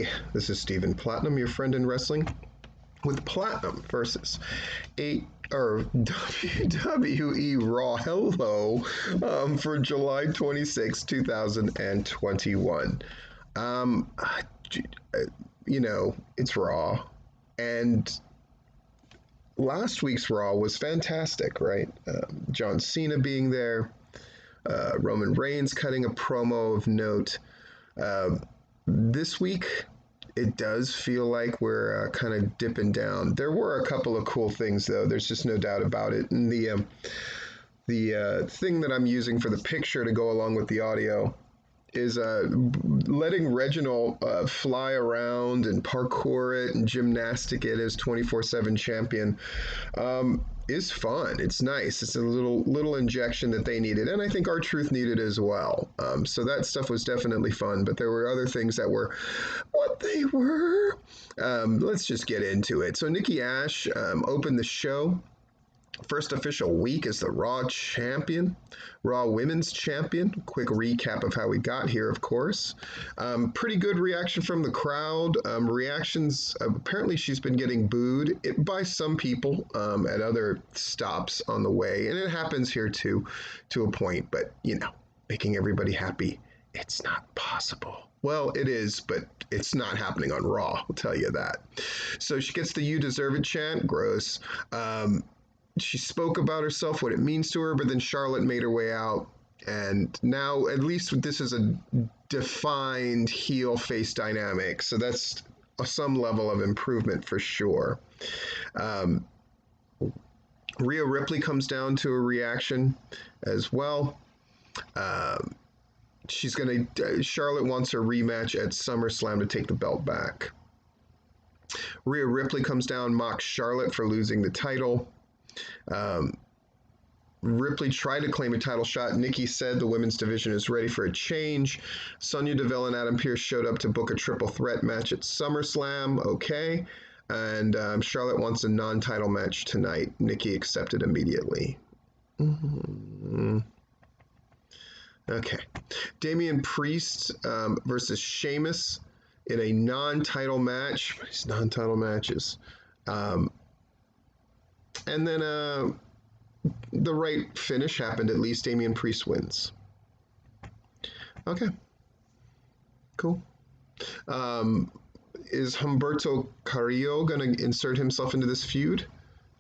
Hey, this is Stephen Platinum, your friend in wrestling, with Platinum versus WWE Raw Hello for July 26, 2021. Um, it's Raw, and last week's Raw was fantastic, right? John Cena being there, Roman Reigns cutting a promo of note. This week, it does feel like we're kind of dipping down. There were a couple of cool things, though. There's just no doubt about it. And the thing that I'm using for the picture to go along with the audio is letting Reginald fly around and parkour it and gymnastic it as 24/7 champion. Is fun. It's nice. It's a little injection that they needed, and I think R-Truth needed as well. So that stuff was definitely fun, but there were other things that were what they were. Let's just get into it. So Nikki Ash opened the show. First official week as the Raw champion, Raw Women's champion. Quick recap of how we got here, of course. Pretty good reaction from the crowd. Reactions, apparently she's been getting booed by some people at other stops on the way. And it happens here too, to a point. But, making everybody happy, it's not possible. Well, it is, but it's not happening on Raw, I'll tell you that. So she gets the "You Deserve It" chant. Gross. She spoke about herself, what it means to her, but then Charlotte made her way out. And now, at least this is a defined heel-face dynamic. So that's some level of improvement for sure. Rhea Ripley comes down to a reaction as well. Charlotte wants her rematch at SummerSlam to take the belt back. Rhea Ripley comes down, mocks Charlotte for losing the title. Ripley tried to claim a title shot. Nikki said the women's division is ready for a change. Sonya Deville and Adam Pearce showed up to book a triple threat match at SummerSlam. Okay. And Charlotte wants a non-title match tonight. Nikki accepted immediately. Okay. Damian Priest versus Sheamus in a non-title match. These non-title matches. And then the right finish happened. At least Damian Priest wins. Okay. Cool. Is Humberto Carrillo going to insert himself into this feud?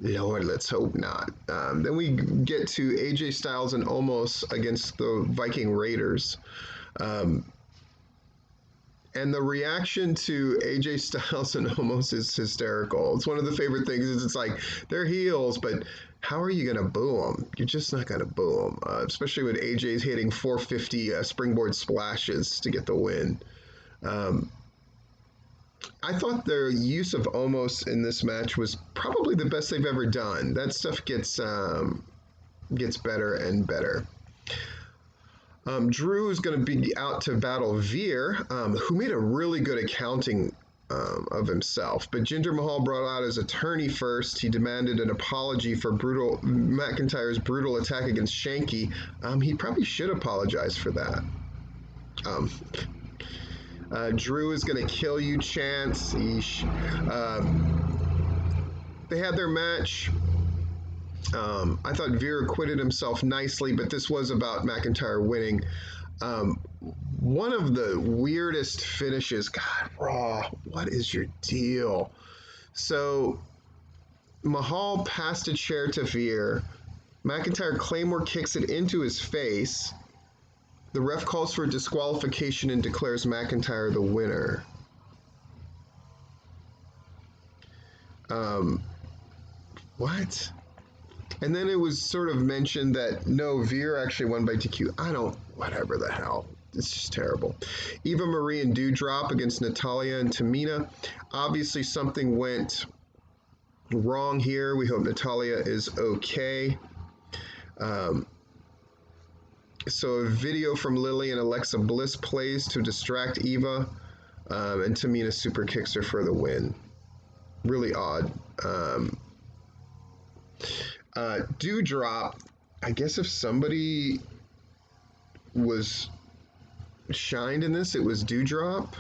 Lord, let's hope not. Then we get to AJ Styles and Omos against the Viking Raiders. And the reaction to AJ Styles and Omos is hysterical. It's one of the favorite things. It's like, they're heels, but how are you going to boo them? You're just not going to boo them, especially with AJ's hitting 450 springboard splashes to get the win. I thought their use of Omos in this match was probably the best they've ever done. That stuff gets better and better. Drew is going to be out to battle Veer, who made a really good accounting of himself. But Jinder Mahal brought out his attorney first. He demanded an apology for McIntyre's brutal attack against Shanky. He probably should apologize for that. Drew is going to kill you chants. They had their match. I thought Veer acquitted himself nicely, but this was about McIntyre winning. One of the weirdest finishes. God, Raw, what is your deal? So, Mahal passed a chair to Veer. McIntyre Claymore kicks it into his face. The ref calls for disqualification and declares McIntyre the winner. What? And then it was sort of mentioned that no, Veer actually won by DQ. Whatever the hell. It's just terrible. Eva Marie and Doudrop against Natalya and Tamina. Obviously something went wrong here. We hope Natalya is okay. So a video from Lily and Alexa Bliss plays to distract Eva, and Tamina super kicks her for the win. Really odd. Doudrop, I guess if somebody was shined in this, it was Doudrop.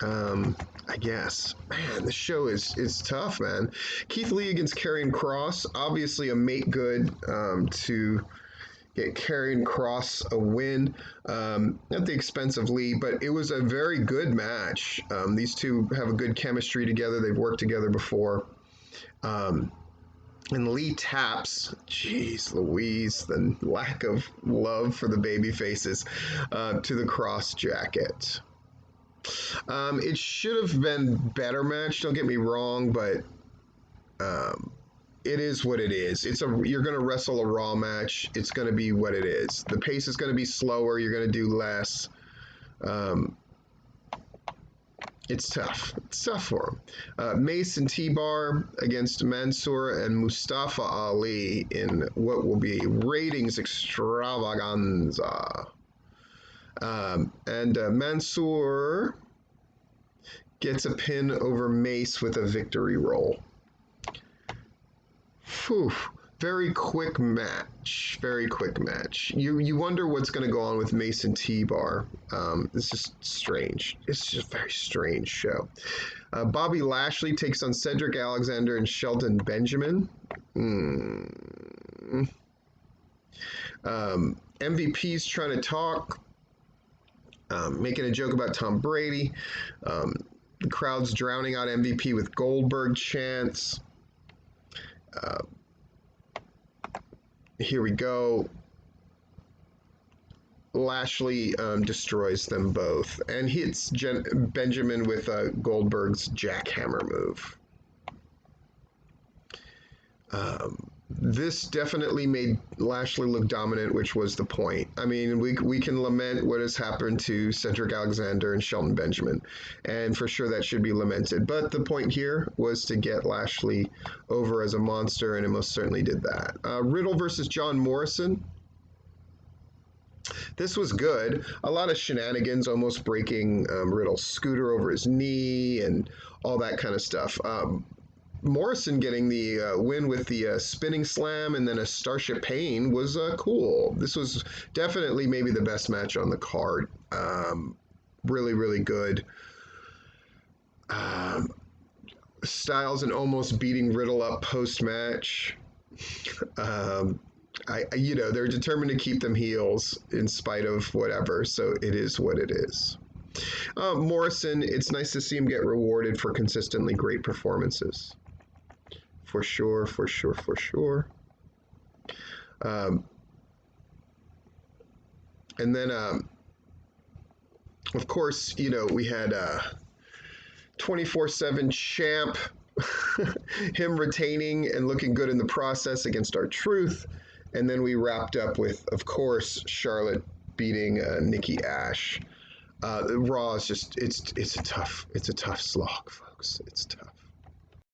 I guess. Man, the show is tough, man. Keith Lee against Karrion Kross, obviously a make good to get Karrion Kross a win at the expense of Lee, but it was a very good match. These two have a good chemistry together. They've worked together before. And Lee taps, jeez Louise, the lack of love for the baby faces, to the Cross jacket. It should have been better match, don't get me wrong, but it is what it is. You're gonna wrestle a Raw match. It's gonna be what it is. The pace is gonna be slower. You're gonna do less. It's tough. It's tough for him. Mace and T-Bar against Mansoor and Mustafa Ali in what will be ratings extravaganza. And Mansoor gets a pin over Mace with a victory roll. Whew. Very quick match. Very quick match. You wonder what's going to go on with Mace and T-Bar. It's just strange. It's just a very strange show. Bobby Lashley takes on Cedric Alexander and Shelton Benjamin. MVP's trying to talk, making a joke about Tom Brady. The crowd's drowning out MVP with Goldberg chants. Here we go. Lashley destroys them both and hits Benjamin with Goldberg's jackhammer move. This definitely made Lashley look dominant, which was the point. I mean, we can lament what has happened to Cedric Alexander and Shelton Benjamin, and for sure that should be lamented. But the point here was to get Lashley over as a monster, and it most certainly did that. Riddle versus John Morrison. This was good. A lot of shenanigans, almost breaking Riddle's scooter over his knee and all that kind of stuff. Morrison getting the win with the spinning slam and then a Starship Pain was cool. This was definitely maybe the best match on the card. Really, really good. Styles and almost beating Riddle up post-match. They're determined to keep them heels in spite of whatever, so it is what it is. Morrison, it's nice to see him get rewarded for consistently great performances. For sure, for sure, for sure. And then, of course, we had 24/7 champ, him retaining and looking good in the process against R-Truth. And then we wrapped up with, of course, Charlotte beating Nikki Ash. Raw is just it's a tough slog, folks. It's tough.